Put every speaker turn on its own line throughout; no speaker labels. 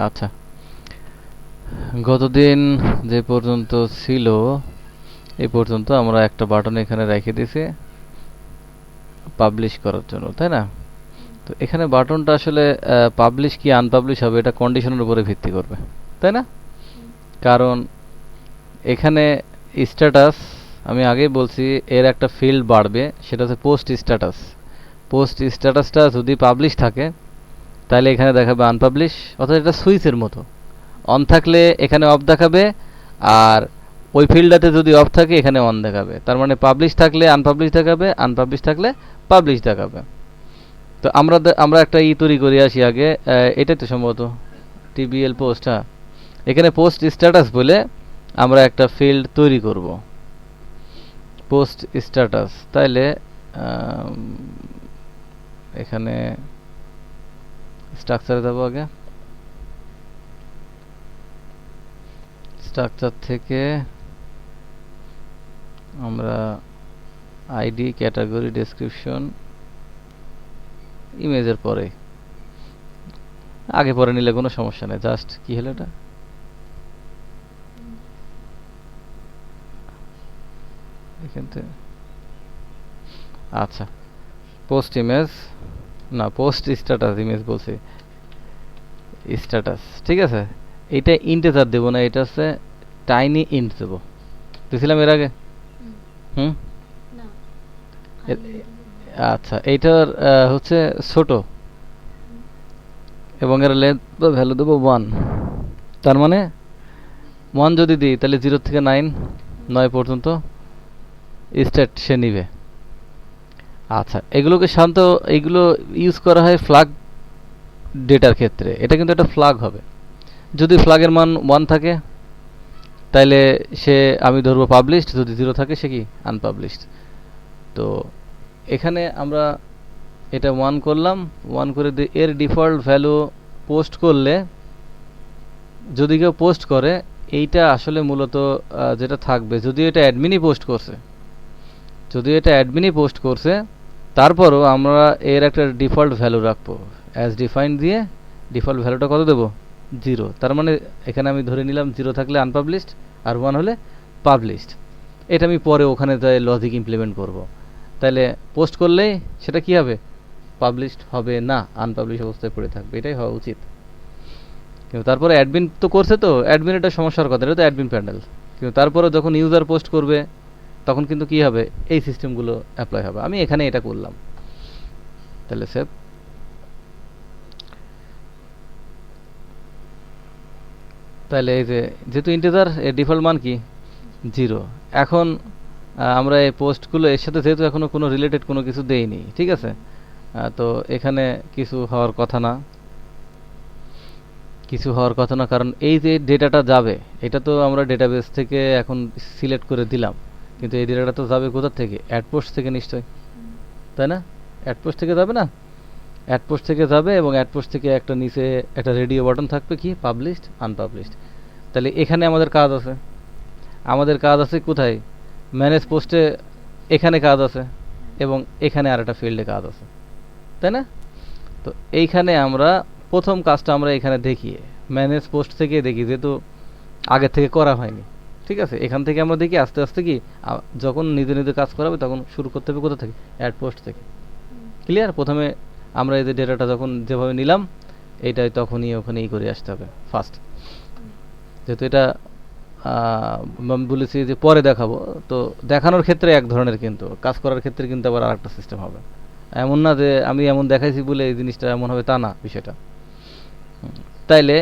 আচ্ছা, গতদিন যে পর্যন্ত ছিল এই পর্যন্ত আমরা একটা বাটন এখানে রেখে দিয়েছি পাবলিশ করার জন্য, তাই না? তো এখানে বাটনটা আসলে পাবলিশ কি আনপাবলিশ হবে এটা কন্ডিশনের উপরে ভিত্তি করবে, তাই না? কারণ এখানে স্ট্যাটাস, আমি আগেই বলছি, এর একটা ফিল্ড বাড়বে, সেটা হচ্ছে পোস্ট স্ট্যাটাস। পোস্ট স্ট্যাটাসটা যদি পাবলিশ থাকে তাহলে এখানে দেখাবে আনপাবলিশ, অর্থাৎ এটা সুইচের মতো। অন থাকলে এখানে অফ দেখাবে, আর ওই ফিল্ডটাতে যদি অফ থাকে এখানে অন দেখাবে। তার মানে পাবলিশ থাকলে আনপাবলিশ দেখাবে, আনপাবলিশ থাকলে পাবলিশ দেখাবে। তো আমরা একটা তৈরি করে আসি আগে, এটাই তো সম্ভবত টিবিএল পোস্ট। হ্যাঁ, এখানে পোস্ট স্ট্যাটাস বলে আমরা একটা ফিল্ড তৈরি করব, পোস্ট স্ট্যাটাস। তাইলে আম, এখানে স্ট্রাকচারে যাব আগে। স্ট্রাকচার থেকে আমরা আইডি, ক্যাটাগরি, ডেসক্রিপশন, ইমেজের পরে, আগে পরে নিলে কোনো সমস্যা নেই। জাস্ট কি হলো এটা, এখান থেকে আচ্ছা, পোস্ট ইমেজ, না পোস্ট স্ট্যাটাস, ইমেজ বলছি, স্ট্যাটাস। ঠিক আছে, এটা ইন্টিজার দেবো না, এটা হচ্ছে টাইনি ইন্ট দেবো। দিছিলাম এর আগে। হুম। আচ্ছা, এইটার হচ্ছে ছোট, এবং এর লেন্থ বা ভ্যালু দেবো 1। তার মানে 1 যদি দিই তাহলে 0 থেকে 9 পর্যন্ত স্টেট সে নিবে। আচ্ছা, এগুলোকে শান্ত, এগুলো ইউজ করা হয় ফ্ল্যাগ ডেটার ক্ষেত্রে। এটা কিন্তু একটা ফ্ল্যাগ হবে। যদি ফ্ল্যাগের মান 1 থাকে তাইলে সে, আমি ধরবো পাবলিশড, যদি 0 থাকে সে কি আনপাবলিশড। তো এখানে আমরা এটা 1 করলাম, 1 করে দিয়ে এর ডিফল্ট ভ্যালু পোস্ট করলে, যদি কেউ পোস্ট করে, এইটা আসলে মূলত যেটা থাকবে, যদিও এটা অ্যাডমিনই পোস্ট করছে, যদিও এটা অ্যাডমিনই পোস্ট করছে, তারপরও আমরা এর একটা ডিফল্ট ভ্যালু রাখবো, অ্যাজ ডিফাইন্ড দিয়ে ডিফল্ট ভ্যালুটা কত দেবো, 0। তার মানে এখানে আমি ধরে নিলাম 0 থাকলে আনপাবলিশড আর 1 হলে পাবলিশড। এটা আমি পরে ওখানে যাই লজিক ইমপ্লিমেন্ট করব। তাহলে পোস্ট করলেই সেটা কি হবে, পাবলিশড হবে না, আনপাবলিশ অবস্থায় পড়ে থাকবে, এটাই হওয়া উচিত। কিন্তু তারপরে অ্যাডমিন তো করছে, তো অ্যাডমিন এটা সমস্যার কথা, এটা তো অ্যাডমিন প্যানেল। কিন্তু তারপরে যখন ইউজার পোস্ট করবে তখন কিন্তু কি হবে, এই সিস্টেমগুলো অ্যাপ্লাই হবে। আমি এখানে এটা করলাম, তাহলে সেভ। তাহলে এই যে, যেহেতু ইন্টিজার, এর ডিফল্ট মান কি 0। এখন আমরা এই পোস্টগুলো এর সাথে যেহেতু এখনো কোনো রিলেটেড কোনো কিছু দেইনি, ঠিক আছে, তো এখানে কিছু হওয়ার কথা না, কিছু হওয়ার কথা না, কারণ এই যে ডেটাটা যাবে, এটা তো আমরা ডেটাবেস থেকে এখন সিলেক্ট করে দিলাম, কিন্তু এই ডেটাটা তো যাবে কোথা থেকে, অ্যাড পোস্ট থেকে নিশ্চয়ই, তাই না? অ্যাড পোস্ট থেকে যাবে না, অ্যাড পোস্ট থেকে যাবে, এবং অ্যাড পোস্ট থেকে একটা নিচে একটা রেডিও বাটন থাকবে, কি পাবলিশড আনপাবলিশড। তাহলে এখানে আমাদের কাজ আছে, আমাদের কাজ আছে কোথায়, ম্যানেজ পোস্টে, এখানে কাজ আছে, এবং এখানে আর একটা ফিল্ডে কাজ আছে, তাই না? তো এইখানে আমরা প্রথম কাজটা আমরা এখানে দেখি, ম্যানেজ পোস্ট থেকে দেখি, যেহেতু আগে থেকে করা হয়নি। ঠিক আছে, এখান থেকে আমরা দেখি আস্তে আস্তে কি, যখন নিজে নিজে কাজ করাবে তখন শুরু করতে হবে কোথা থেকে, অ্যাড পোস্ট থেকে। ক্লিয়ার? প্রথমে আমরা এই যে ডেটাটা যখন যেভাবে নিলাম, এইটাই তখনই ওখানেই করে আসতে হবে ফার্স্ট। যেহেতু এটা আমি বলেছি যে পরে দেখাবো, তো দেখানোর ক্ষেত্রে এক ধরনের, কিন্তু কাজ করার ক্ষেত্রে কিন্তু আবার আরেকটা সিস্টেম হবে। এমন না যে আমি এমন দেখাইছি বলে এই জিনিসটা এমন হবে, তা না বিষয়টা। তাইলে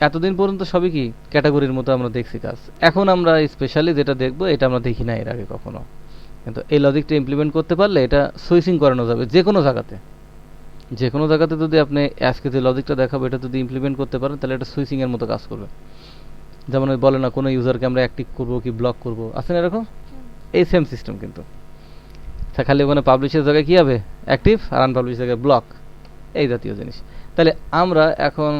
এতদিন পর্যন্ত সবই কি ক্যাটাগরির মতো আমরা দেখছি কাজ। এখন আমরা স্পেশালি যেটা দেখবো, এটা আমরা দেখি না এর আগে কখনো, কিন্তু এই লজিকটা ইমপ্লিমেন্ট করতে পারলে এটা সুইচিং করানো যাবে যে কোনো জায়গাতে। যে কোনো জায়গাতে যদি আপনি আজকে যে লজিকটা দেখাবো এটা যদি ইমপ্লিমেন্ট করতে পারেন, তাহলে এটা সুইচিং এর মতো কাজ করবে। যেমন ওই বলে না, কোনো ইউজারকে আমরা অ্যাক্টিভ করবো কি ব্লক করবো, আছে না এরকম? এই সেম সিস্টেম কিন্তু, খালি ওখানে পাবলিশের জায়গায় কি হবে, অ্যাক্টিভ, আর আনপাবলিশের জায়গায় ব্লক, এই জাতীয় জিনিস। তাহলে আমরা এখন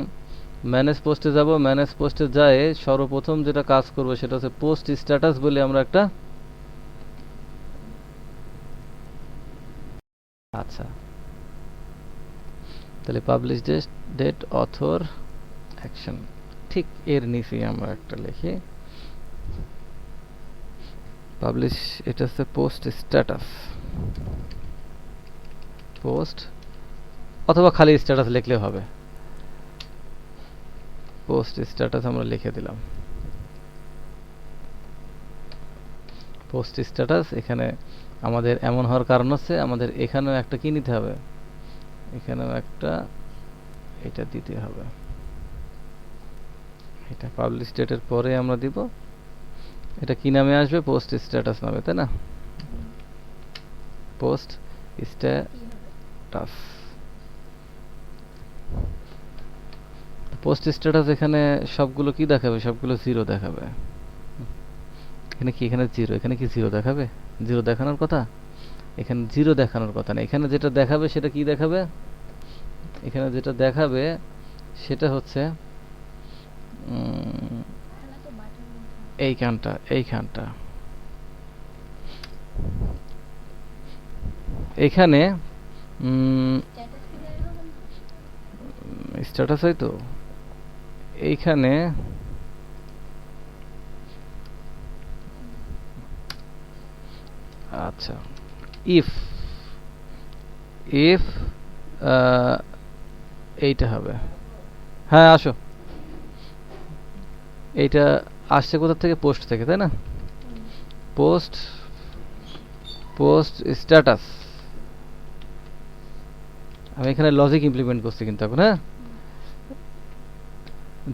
ম্যানেজ পোস্টে যাব, ম্যানেজ পোস্টে যায় সর্বপ্রথম যেটা কাজ করব সেটা হচ্ছে পোস্ট স্ট্যাটাস বলে আমরা একটা, আচ্ছা, তাহলে পাবলিশ ডেট, অথর, অ্যাকশন, ঠিক এর নিচে আমরা একটা লিখি পাবলিশ, এটা হচ্ছে পোস্ট স্ট্যাটাস, পোস্ট অথবা খালি স্ট্যাটাস লিখলে হবে, পোস্ট স্ট্যাটাস আমরা লিখে দিলাম। পোস্ট স্ট্যাটাস এখানে আমাদের এমন হওয়ার কারণ হচ্ছে আমাদের এখানেও একটা কি নিতে হবে, এখানেও একটা এটা দিতে হবে, এটা পাবলিশ ডেটের পরে আমরা দিব, এটা কি নামে আসবে, পোস্ট স্ট্যাটাস নামে, তাই না? পোস্ট স্ট্যাটাস, পোস্ট স্ট্যাটাস এখানে সবগুলো কি দেখাবে, সবগুলো জিরো দেখাবে। এখানে কি, এখানে জিরো, এখানে কি জিরো দেখাবে, জিরো দেখানোর কথা, এখানে জিরো দেখানোর কথা না, এখানে যেটা দেখাবে সেটা কি দেখাবে, এখানে যেটা দেখাবে সেটা হচ্ছে এইখানটা, এইখানটা এখানে স্ট্যাটাস হয়তো এইখানে আচ্ছা, ইফ ইফ এইটা হবে, হ্যাঁ আসো, এইটা আসছে কোথা থেকে, পোস্ট থেকে, তাই না? পোস্ট, পোস্ট স্ট্যাটাস, আমি এখানে লজিক ইমপ্লিমেন্ট করছি কিন্তু এখন, হ্যাঁ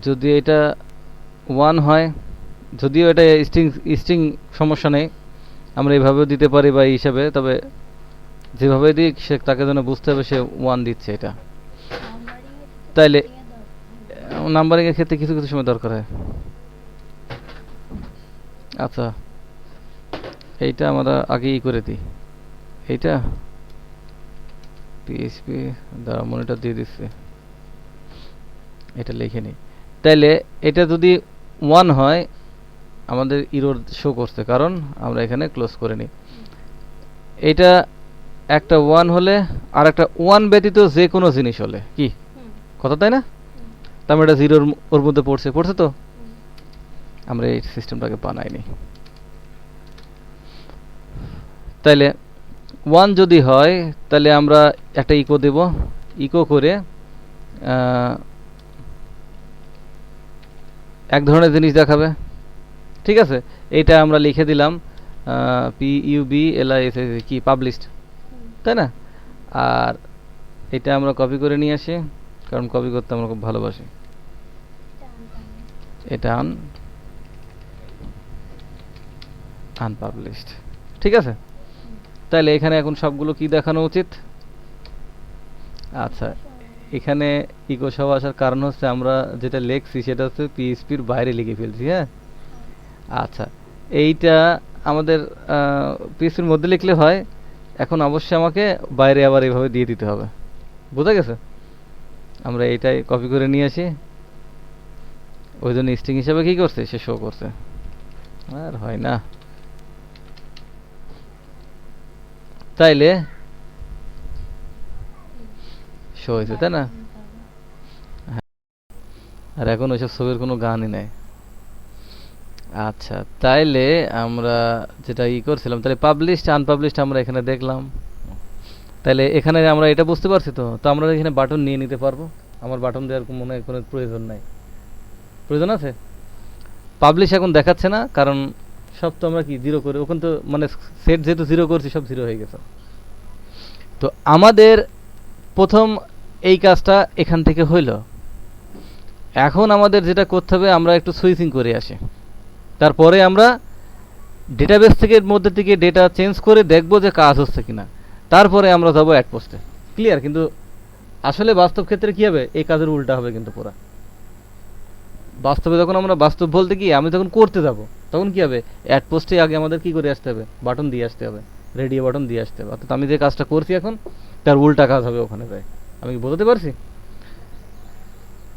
যদি এটা 1 হয়, যদিও এটা স্ট্রিং স্ট্রিং সমস্যা নেই, আমরা এইভাবেও দিতে পারি বা এই হিসাবে, তবে যেভাবে দিই সে তাকে যেন বুঝতে হবে সে 1 দিচ্ছে এটা, তাইলে নাম্বারিং এর ক্ষেত্রে কিছু কিছু সময় দরকার হয়। আচ্ছা এইটা আমরা আগেই করে দিই, এইটা পিএইচপি দ্বারা মনিটর দিয়ে দিচ্ছে, এটা লিখে নিই, তাইলে এটা যদি 1 হয় আমাদের ইরর শো করছে, কারণ আমরা এখানে ক্লোজ করে নিই, এটা একটা 1 হলে আর একটা 1 ব্যতীত যে কোনো জিনিস হলে কি কথা, তাই না? তার মানে এটা জিরোর ওর মধ্যে পড়ছে, পড়ছে তো আমরা এই সিস্টেমটাকে বানাইনি, তাইলে 1 যদি হয় তাহলে আমরা একটা ইকো দেব, ইকো করে এক ধরনের জিনিস দেখাবে, ঠিক আছে? এইটা আমরা লিখে দিলাম PUBLISH কি পাবলিশড, তাই না? আর এটা আমরা কপি করে নিয়ে আসি, কারণ কপি করতে আমরা খুব ভালোবাসি, এটা আনপাবলিশড, ঠিক আছে? তাহলে এখানে এখন সবগুলো কি দেখানো উচিত? আচ্ছা এখানে ইকো সহ আসার কারণ হচ্ছে আমরা যেটা লিখছি সেটা হচ্ছে পিএইচপির বাইরে লিখে ফেলছি, হ্যাঁ আচ্ছা এইটা আমাদের পিএইচপির মধ্যে লিখলে হয়, এখন অবশ্যই আমাকে বাইরে আবার এইভাবে দিয়ে দিতে হবে, বোঝা গেছে? আমরা এইটাই কপি করে নিয়ে আসি, ওই জন্য স্ট্রিং হিসাবে কি করছে সে শো করছে, আর হয় না, তাইলে শো হয়েছে, তাই না? আর এখন ওইসব ছবির কোনো গানই নেই। আচ্ছা তাইলে আমরা যেটা করছিলাম, তাহলে পাবলিশড আনপাবলিশড আমরা এখানে দেখলাম, তাহলে এখানে আমরা এটা বুঝতে পারছি তো, তো আমরা এখানে বাটন নিয়ে নিতে পারবো, আমার বাটন দেওয়ার মনে হয় কোনো প্রয়োজন নাই, প্রয়োজন আছে? পাবলিশ এখন দেখাচ্ছে না কারণ সব তো আমরা কি জিরো করে, ওখানে তো মানে সেট যেহেতু জিরো করছি সব জিরো হয়ে গেছে, তো আমাদের প্রথম এই কাজটা এখান থেকে হইল, এখন আমাদের যেটা করতে হবে আমরা একটু সুইচিং করে আসি, তারপরে আমরা ডেটাবেস থেকে মধ্যে থেকে ডেটা চেঞ্জ করে দেখব যে কাজ হচ্ছে কিনা, তারপরে আমরা যাবো অ্যাড পোস্টে, ক্লিয়ার? কিন্তু আসলে বাস্তব ক্ষেত্রে কি হবে, এই কাজের উল্টা হবে কিন্তু পুরা বাস্তবে, যখন আমরা বাস্তব বলতে কি আমি যখন করতে যাব তখন কি হবে, অ্যাড পোস্টে আগে আমাদের কি করে আসতে হবে, বাটন দিয়ে আসতে হবে, রেডিও বাটন দিয়ে আসতে হবে, অর্থাৎ আমি যে কাজটা করছি এখন তার উল্টা কাজ হবে ওখানে যায়, আমি কি বোঝাতে পারছি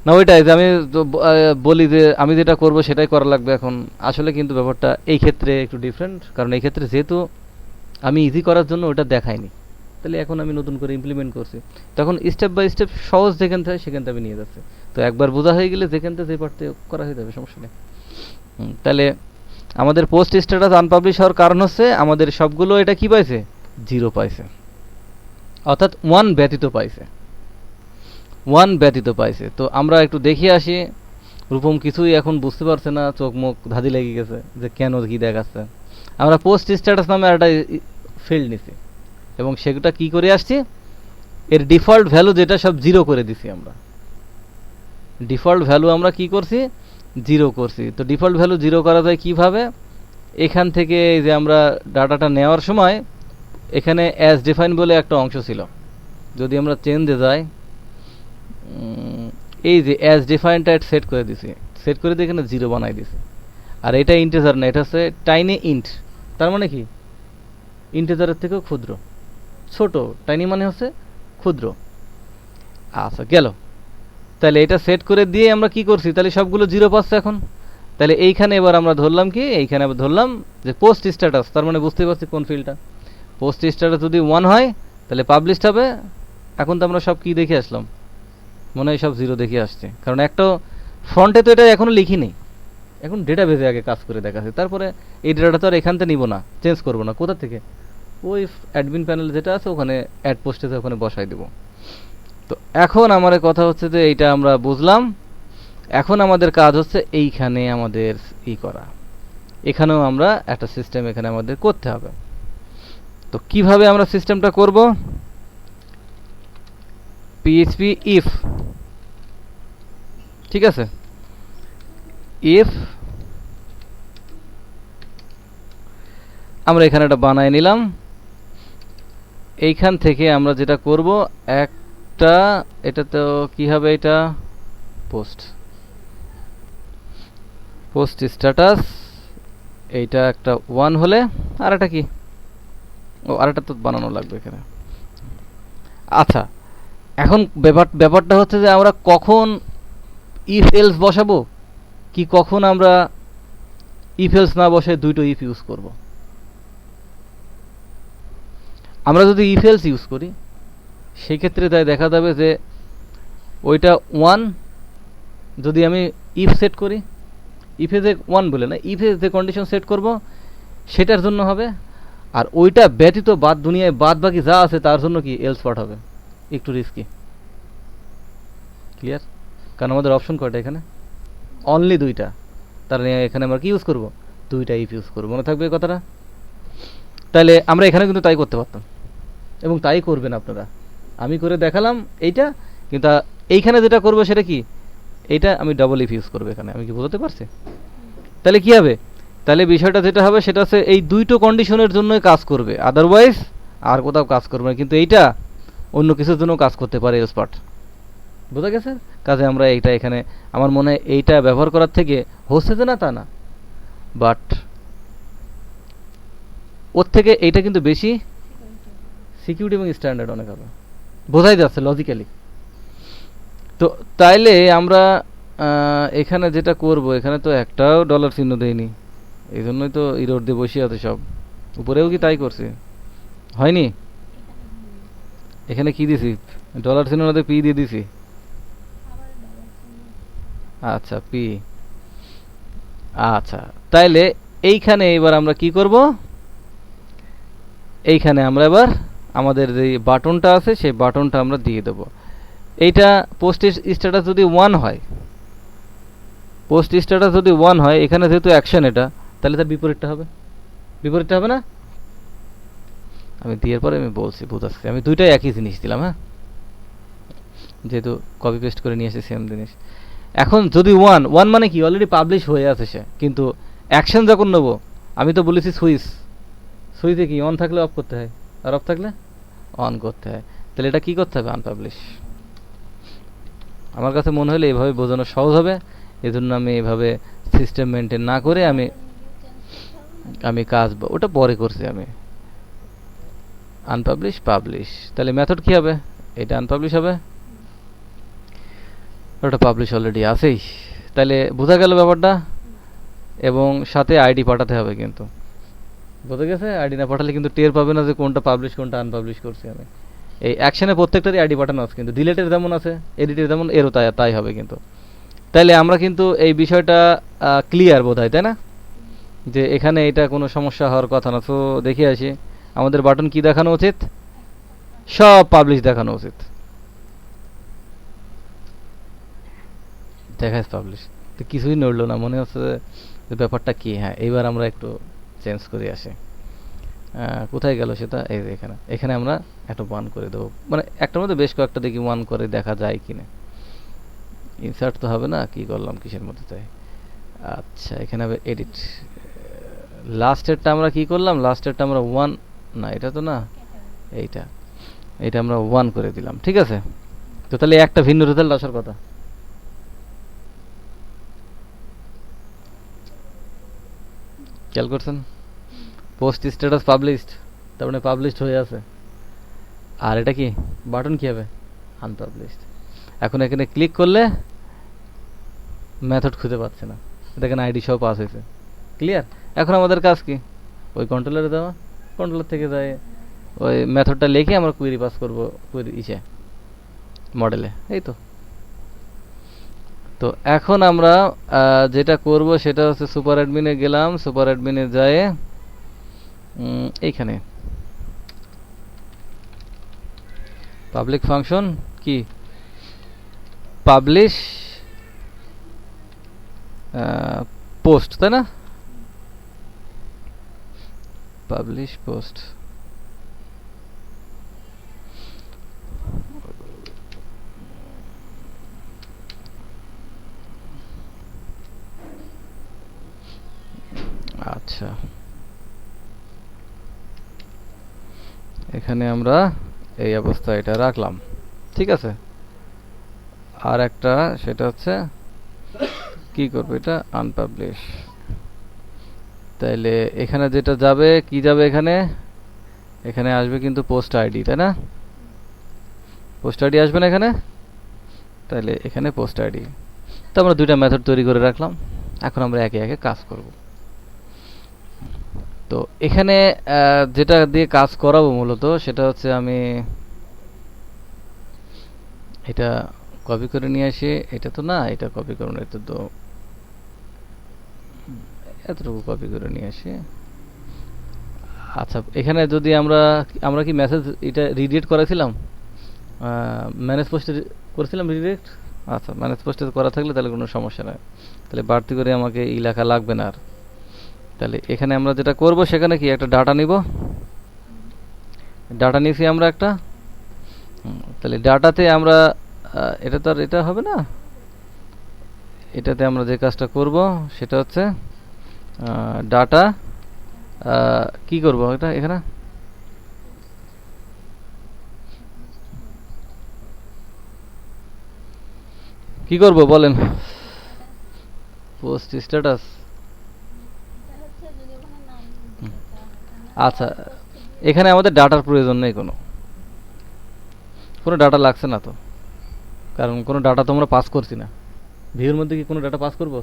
না? ওইটাই যে আমি বলি যে আমি যেটা করব সেটাই করা লাগবে এখন, আসলে কিন্তু ব্যাপারটা এই ক্ষেত্রে একটু ডিফারেন্ট, কারণ এই ক্ষেত্রে যেহেতু আমি ইজি করার জন্য ওটা দেখাইনি, তাই তাহলে এখন আমি নতুন করে ইমপ্লিমেন্ট করছি, তখন স্টেপ বাই স্টেপ সহজ যেখান থেকে সেখান থেকে আমি নিয়ে যাচ্ছি। তো একবার বোঝা হয়ে গেলে যেখান থেকে যে পারতে করা হয়ে যাবে, সমস্যা নেই। তাহলে আমাদের পোস্ট স্ট্যাটাস আনপাবলিশ হওয়ার কারণ হচ্ছে আমাদের সবগুলো এটা কি পাইছে, জিরো পাইছে, অর্থাৎ ওয়ান ব্যতীত পাইছে, ওয়ান ব্যতীত পাইছে। তো আমরা একটু দেখে আসি। রূপম কিছুই এখন বুঝতে পারছে না, চোখ মুখ ধাঁধি লেগে গেছে যে কেন কি দেখাচ্ছে। আমরা পোস্ট স্ট্যাটাস নামে একটা ফিল্ড নিছি এবং সেটা কি করে আসছি, এর ডিফল্ট ভ্যালু যেটা সব জিরো করে দিছি আমরা। ডিফল্ট ভ্যালু আমরা কি করছি, জিরো করছি। তো ডিফল্ট ভ্যালু জিরো করা যায় কিভাবে, এখান থেকে যে আমরা ডাটাটা নেওয়ার সময় এখানে অ্যাজ ডিফাইন বলে একটা অংশ ছিল, যদি আমরা চেঞ্জে যাই, এই যে অ্যাজ ডিফাইনটা সেট করে দিছি, সেট করে দিয়ে এখানে জিরো বানাই দিছি। আর এটা ইন্টিজার না, এটা হচ্ছে টাইনি ইন্ট। তার মানে কি, ইন্টিজারের থেকেও ক্ষুদ্র, ছোট। টাইনি মানে হচ্ছে ক্ষুদ্র। আচ্ছা গেল। তাহলে এটা সেট করে দিয়ে আমরা কি করছি, তাহলে সবগুলো জিরো পাচ্ছে এখন। তাহলে এইখানে এবার আমরা ধরলাম কি, এইখানে আবার ধরলাম যে পোস্ট স্ট্যাটাস, তার মানে বুঝতে পারছি কোন ফিল্ডটা। পোস্ট স্ট্যাটাস যদি 1 হয় তাহলে পাবলিশড হবে। এখন তো আমরা সব কি দেখে আসলাম, মনে হয় সব জিরো দেখে আসছে, কারণ একটা ফ্রন্টে তো এটা এখনো লিখি নেই, এখন ডেটাবেজে আগে কাজ করে দেখাচ্ছে। তারপরে এই ডেটাটা তো আর এখান থেকে নিব না, চেঞ্জ করবো না, কোথা থেকে, ওই অ্যাডমিন প্যানেল যেটা আছে ওখানে অ্যাড পোস্টে ওখানে বসাই দেবো। তো এখন আমার কথা হচ্ছে যে এইটা আমরা বুঝলাম। এখন আমাদের কাজ হচ্ছে এইখানে আমাদের ই করা, এখানেও আমরা একটা সিস্টেম এখানে আমাদের করতে হবে। তো কিভাবে আমরা সিস্টেমটা করব, পিএইচপি ইফ, ঠিক আছে, ইফ আমরা এখানে একটা বানায় নিলাম। এইখান থেকে আমরা যেটা করব, একটা এটা তো কি হবে, এটা পোস্ট পোস্ট স্ট্যাটাস, এইটা একটা 1 হলে, আর একটা কি, ও আরেকটা তো বানানো লাগবে এখানে। আচ্ছা এখন ব্যাপারটা হচ্ছে যে আমরা কখন ইফ এলস বসাবো, কি কখন আমরা ইফ এলস না বসে দুটো ইফ ইউজ করব। আমরা যদি ইফ এলস ইউজ করি সেই ক্ষেত্রে তাই দেখা যাবে যে ওইটা 1 যদি আমি ইফ সেট করি, ইফে যে 1 বলে না, ইফে যে কন্ডিশন সেট করব সেটার জন্য হবে, আর ওইটা ব্যতীত দুনিয়ায় বাদ বাকি যা আছে তার জন্য কি এলস পার্ট হবে, একটু রিস্কি। ক্লিয়ার? কারণ আমাদের অপশন কয়টা এখানে, অনলি দুইটা, তার মানে এখানে আমরা কি ইউজ করব, দুইটা ইফ ইউজ করব। মনে থাকবে এই কথাটা? তাহলে আমরা এখানে কিন্তু তাই করতে পারতাম এবং তাই করবেন আপনারা। আমি করে দেখালাম এইটা, কিন্তু এইখানে যেটা করবো সেটা কি, এইটা আমি ডাবল ইফ ইউজ করবো এখানে। আমি কি বোঝাতে পারছি? তাহলে কি হবে, তাহলে বিষয়টা যেটা হবে সেটা হচ্ছে এই দুইটো কন্ডিশনের জন্যই কাজ করবে, আদারওয়াইজ আর কোথাও কাজ করবে না। কিন্তু এইটা অন্য কিছুর জন্য কাজ করতে পারে এলস পার্ট, বোঝা গেছে? কাজে আমরা এইটা এখানে, আমার মনে হয় এইটা ব্যবহার করার থেকে হচ্ছে যে না তা না, বাট ওর থেকে এইটা কিন্তু বেশি সিকিউরিটি এবং স্ট্যান্ডার্ড অনেক হবে, বোঝাই যাচ্ছে লজিক্যালি। তো তাইলে আমরা এখানে যেটা করব, এখানে তো একটাও ডলার চিহ্ন দেয়নি, এই জন্যই তো ইরোড দিয়ে বসে আছে সব। উপরেও কি তাই করছে? হয়নি? এখানে কি দিছি, ডলার চিহ্ন না দিয়ে পি দিয়ে দিছি। আচ্ছা পি, আচ্ছা তাইলে এইখানে এবার আমরা কি করব, এইখানে আমরা এবার আমাদের যে বাটনটা আছে সেই বাটনটা আমরা দিয়ে দেব। এইটা পোস্ট স্ট্যাটাস যদি 1 হয়, পোস্ট স্ট্যাটাস যদি 1 হয়, এখানে যেহেতু অ্যাকশন এটা, তাহলে তার বিপরীতটা হবে, বিপরীতটা হবে না? আমি দিয়ে পরে আমি বলছি, বুঝাচ্ছি, আমি দুইটাই একই জিনিস দিলাম, হ্যাঁ, যেহেতু কপি পেস্ট করে নিয়ে এসে সেম জিনিস। এখন যদি 1 মানে কি, অলরেডি পাবলিশ হয়ে আছে সে, কিন্তু অ্যাকশন যখন নেবো, আমি তো বলেছি সুইচ, সুইচে কি অন থাকলে অফ করতে হয়, আর অফ থাকলে অন করতে হয়। তাহলে এটা কি করতে হবে, আনপাবলিশ। আমার কাছে মনে হলে এইভাবে বোঝানো সহজ হবে, এজন্য আমি এইভাবে সিস্টেম মেনটেন না করে আমি কাজ ওটা পরে করছি আমি। আনপাবলিশ পাবলিশ, তাহলে মেথড কি হবে, এটা আনপাবলিশ হবে, ওটা পাবলিশ অলরেডি আছেই। তাহলে বোঝা গেল ব্যাপারটা, এবং সাথে আইডি পাঠাতে হবে কিন্তু। বোঝা গেছে? আইডি না পাঠালে কিন্তু টের পাবে না যে কোনটা পাবলিশ কোনটা আনপাবলিশ করছি আমি। এই অ্যাকশনে প্রত্যেকটারই আইডি পাঠানো আছে, কিন্তু ডিলেটের যেমন আছে এডিটের যেমন এরও তাই তাই হবে কিন্তু। তাইলে আমরা কিন্তু এই বিষয়টা ক্লিয়ার বোধ হয়, তাই না? যে এখানে এটা কোনো সমস্যা হওয়ার কথা না। তো দেখে আসি আমাদের বাটন কি দেখানো উচিত, সব পাবলিশ দেখানো উচিত। দেখাস পাবলিশ, তো কিছুই নড়লো না, মনে হচ্ছে যে ব্যাপারটা কি। হ্যাঁ, এইবার আমরা একটু চেঞ্জ করে আসি। কোথায় গেল সেটা, এই যে এখানে, এখানে আমরা একটা ওয়ান করে দেবো, মানে একটার মধ্যে বেশ কয়েকটা দেখি ওয়ান করে দেখা যায় কিনা। ইনসার্ট তো হবে না, কি করলাম কিসের মধ্যে তাই। আচ্ছা, এখানে হবে এডিট। লাস্টেরটা আমরা কি করলাম, লাস্টেরটা আমরা ওয়ান, না এটা তো না, এইটা, এটা আমরা ওয়ান করে দিলাম, ঠিক আছে। তো তাহলে একটা ভিন্ন রেজাল্ট আসার কথা। খেয়াল করছেন, পোস্ট স্ট্যাটাস পাবলিশড, তার মানে পাবলিশড হয়ে আছে। আর এটা কি বাটন কি হবে, আনপাবলিশড। এখন এখানে ক্লিক করলে মেথড খুঁজে পাচ্ছে না, দেখেন আইডি সহ পাস হয়েছে। ক্লিয়ার? এখন আমাদের কাজ কি, ওই কন্ট্রোলারে দেওয়া, কন্ট্রোলার থেকে যায় ওই মেথডটা লিখে আমরা কুয়েরি পাস করবো কুয়েরি ইসে মডেলে, এই তো। তো এখন আমরা যেটা করব সেটা হচ্ছে সুপার অ্যাডমিনে গেলাম, সুপার অ্যাডমিনে যায় এইখানে পাবলিক ফাংশন কি পাবলিশ পোস্ট, তাই না? পাবলিশ পোস্ট, আচ্ছা এখানে আমরা এই অবস্থা এটা রাখলাম, ঠিক আছে। আর একটা সেটা হচ্ছে কি করবো, এটা আনপাবলিশ। তাইলে এখানে যেটা যাবে কি যাবে, এখানে এখানে আসবে কিন্তু পোস্ট আইডি, তাই না? পোস্ট আইডি আসবে না এখানে, তাহলে এখানে পোস্ট আইডি। তো আমরা দুইটা মেথড তৈরি করে রাখলাম, এখন আমরা একে একে কাজ করব। তো এখানে যেটা দিয়ে কাজ করাবো মূলত সেটা হচ্ছে আমি এটা কপি করে নিয়ে আসি, এটা তো না, এটা কপি করুন, এটা তো এতটুকু কপি করে নিয়ে আসি। আচ্ছা, এখানে যদি আমরা আমরা কি মেসেজ এটা রিডিরেক্ট করেছিলাম, ম্যানেজ পোস্টে করেছিলাম রিডিরেক্ট। আচ্ছা, ম্যানেজ পোস্টে করা থাকলে তাহলে কোনো সমস্যা নেই, তাহলে বাড়তি করে আমাকে এই লেখা লাগবে না আর। তাহলে এখানে আমরা যেটা করব সেখানে কি একটা ডাটা নিব, ডাটা নিয়েছি আমরা একটা। তাহলে ডাটাতে আমরা এটা তো আর এটা হবে না, এটাতে আমরা যে কাজটা করব সেটা হচ্ছে ডাটা কি করব, এটা এখানে কি করব বলেন, পোস্ট স্ট্যাটাস। আচ্ছা, এখানে আমাদের ডাটার প্রয়োজন নেই, কোনো কোনো ডাটা লাগছে না তো, কারণ কোনো ডাটা তো আমরা পাস করছি না। ভিউর মধ্যে কি কোনো ডাটা পাস করব?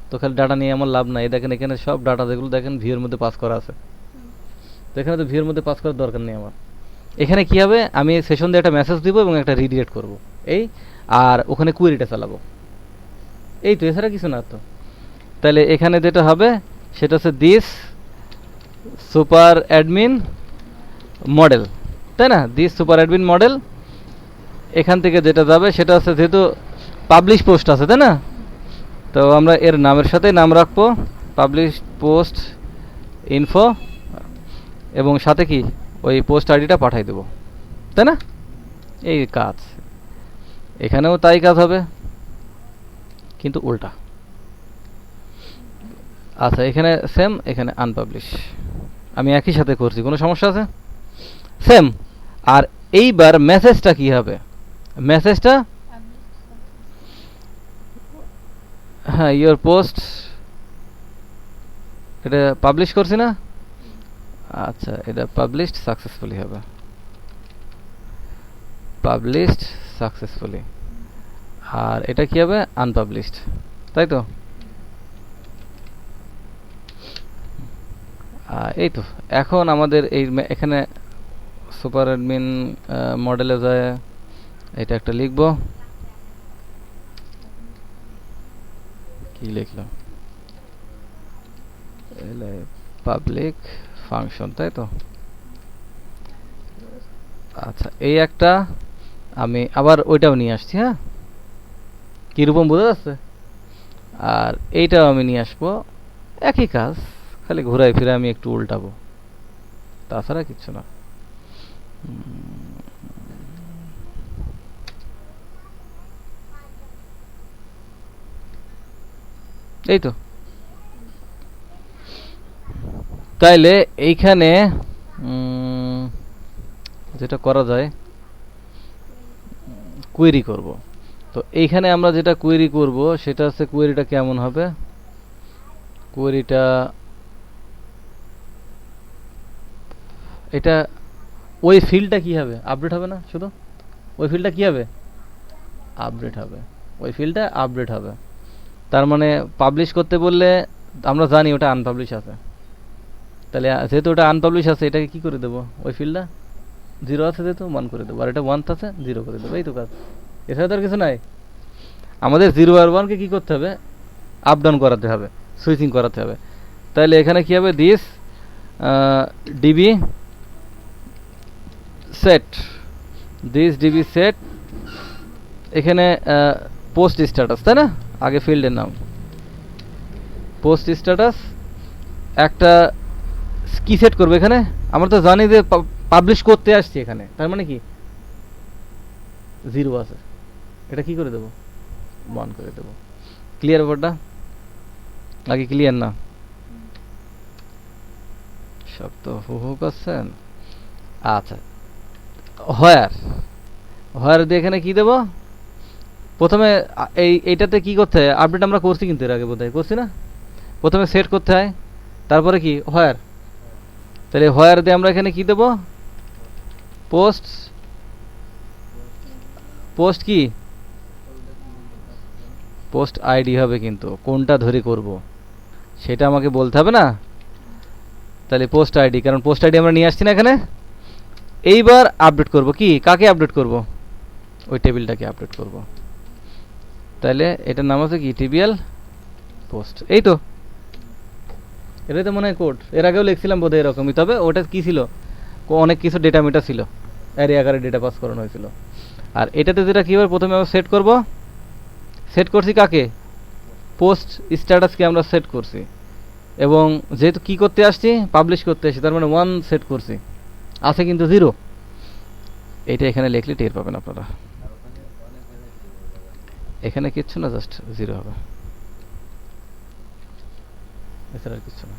তো খালি ডাটা নিয়ে আমার লাভ নাই। দেখেন এখানে সব ডাটা যেগুলো দেখেন ভিউর মধ্যে পাস করা আছে, তো এখানে তো ভিউর মধ্যে পাস করার দরকার নেই আমার। এখানে কি হবে, আমি সেশন দিয়ে একটা মেসেজ দিব এবং একটা রিডিরেক্ট করব, এই, আর ওখানে কুয়েরিটা চালাবো, এই তো, এছাড়া কিছু না তো। তাহলে এখানে যেটা হবে সেটা হচ্ছে দিস সুপার অ্যাডমিন মডেল, তাই না? দিস সুপার অ্যাডমিন মডেল, এখান থেকে যেটা যাবে সেটা হচ্ছে যেহেতু পাবলিশ পোস্ট আছে, তাই না? তো আমরা এর নামের সাথে নাম রাখবো পাবলিশ পোস্ট ইনফো, এবং সাথে কি ওই পোস্ট আইডিটা পাঠাই দেবো, তাই না? এই কাজ, এখানেও তাই কাজ হবে কিন্তু উল্টা। আচ্ছা, এখানে সেম, এখানে আনপাবলিশ, আমি একই সাথে করছি, কোনো সমস্যা আছে? সেম। আর এইবার মেসেজটা কি হবে, মেসেজটা হ্যাঁ ইওর পোস্ট, এটা পাবলিশ করছি না? আচ্ছা, এটা পাবলিশড সাকসেসফুলি হবে, পাবলিশড সাকসেসফুলি। আর এটা কি হবে, আনপাবলিশড, তাই তো? এই তো এখন আমাদের এখানে সুপার অ্যাডমিন মডেলে যায় এটা একটা লিখবো, কি লিখলাম, পাবলিক ফাংশন, তাই তো। আচ্ছা এই একটা আমি আবার ওইটাও নিয়ে আসছি, হ্যাঁ কিরকম বোঝা যাচ্ছে। আর এইটাও আমি নিয়ে আসবো, একই কাজ, খালি ঘুরাই ফিরে আমি একটু উল্টাবো, তাছাড়া কিচ্ছু না। এই তো তাইলে এইখানে যেটা করা যায় কোয়েরি করব। তো এইখানে আমরা যেটা কোয়েরি করব সেটা হচ্ছে কোয়েরিটা কেমন হবে, কোয়েরিটা এটা ওই ফিল্ডটা কি হবে, আপডেট হবে না, শুধু ওই ফিল্ডটা কি হবে, আপডেট হবে, ওই ফিল্ডটা আপডেট হবে। তার মানে পাবলিশ করতে বললে আমরা জানি ওটা আনপাবলিশ আছে, তাহলে যেহেতু ওটা আনপাবলিশ আছে এটাকে কি করে দেবো, ওই ফিল্ডটা জিরো আছে যেহেতু 1 করে দেবো, আর এটা 1 আছে 0 করে দেবো, এই তো কাজ, এছাড়া তো আর কিছু নাই। আমাদের 0 আর 1 কে কি করতে হবে, আপ ডাউন করাতে হবে, সুইচিং করাতে হবে। তাহলে এখানে কি হবে, this DB set, this DB set, এখানে পোস্ট স্ট্যাটাস, তাই না, আগে ফিল্ডের নাম পোস্ট স্ট্যাটাস, একটা কি সেট করবে এখানে, আমরা তো জানি যে পাবলিশ করতে আসছি এখানে, তার মানে কি 0 আছে, এটা কি করে দেবো, 1 করে দেবো। ক্লিয়ার ব্যাপারটা, আগে ক্লিয়ার না, সব তো হু হু করছেন। আচ্ছা হোয়ার, হোয়ার দিয়ে এখানে কি দেবো, প্রথমে এইটাতে কি করতে হয়, আপডেট আমরা করছি কিন্তু এর আগে বোধহয় করছি না, প্রথমে সেট করতে হয়, তারপরে কি হোয়ার, তাহলে হোয়ার দিয়ে আমরা এখানে কি দেবো, পোস্ট, পোস্ট কি পোস্ট আইডি হবে, কিন্তু কোনটা ধরে করব সেটা আমাকে বলতে হবে না, তাহলে পোস্ট আইডি, কারণ পোস্ট আইডি আমরা নিয়ে আসছি না এখানে। এইবার আপডেট করব কি, কাকে আপডেট করব, ওই টেবিলটাকে আপডেট করব, তাহলে এটার নাম আছে কি টিবিএল পোস্ট, এই তো এটাই তো মনে হয় কোড, এর আগেও লিখছিলাম বোধহয় এরকমই, তবে ওটা কি ছিল, অনেক কিছু ডেটা মেটা ছিল, অ্যারে আকারে ডেটা পাস করানো হয়েছিল। আর এটাতে যেটা কীভাবে প্রথমে আমরা সেট করব, সেট করছি কাকে, পোস্ট স্ট্যাটাসকে আমরা সেট করছি, এবং যেহেতু কি করতে আসছি, পাবলিশ করতে আসছি, তার মানে 1 সেট করছি, আছে কিন্তু 0, এটা এখানে লিখলে টের পাবেন আপনারা, এখানে কিচ্ছু না, জাস্ট 0 হবে, এছাড়া আর কিছু না।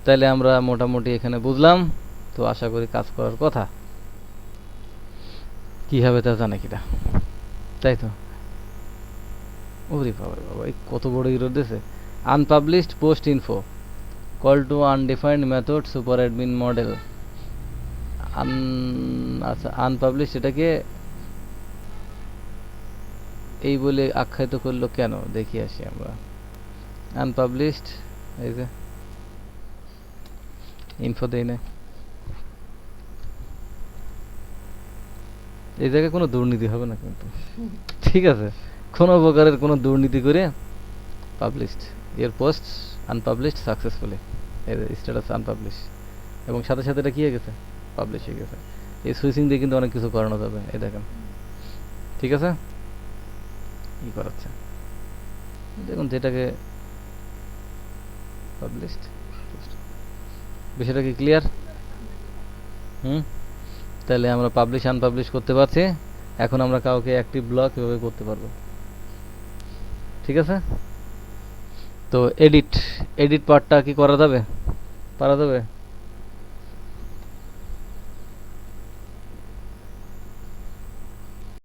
তাইলে আমরা মোটামুটি এখানে বুঝলাম, তো আশা করি কাজ করার কথা, কি হবে তা জানে কিনা, তাই তো। ওরে বাবা বাবা, এই কত বড় ইরর দিয়েছে, unpublished post info, call to undefined method super admin model, আচ্ছা আনপাবলিশ, এটাকে এই বলে আখ্যায়িত করলো কেন, দেখি আসি আমরা, আনপাবলিশড, এই যে ইনফো দেই না, এই জায়গায় কোনো দুর্নীতি হবে না কিন্তু, ঠিক আছে, কোনো প্রকারের কোনো দুর্নীতি করে পাবলিশড, এর পোস্ট আনপাবলিশড সাকসেসফুলি, এর স্ট্যাটাস আনপাবলিশ, এবং সাথে সাথে এটা কি হয়ে গেছে, পাবলিশ হয়ে গেছে। এই সুইচিং দিয়ে কিন্তু অনেক কিছু করানো যাবে, এই দেখেন, ঠিক আছে, কি করাচ্ছে দেখুন, যেটাকে পাবলিশড, বিষয়টা কি ক্লিয়ার, তাহলে আমরা পাবলিশ আনপাবলিশ করতে পারছি, এখন আমরা কাউকে অ্যাক্টিভ ব্লক এভাবে করতে পারবো, ঠিক আছে। তো এডিট, এডিট পার্টটা কি করা যাবে, পারা যাবে।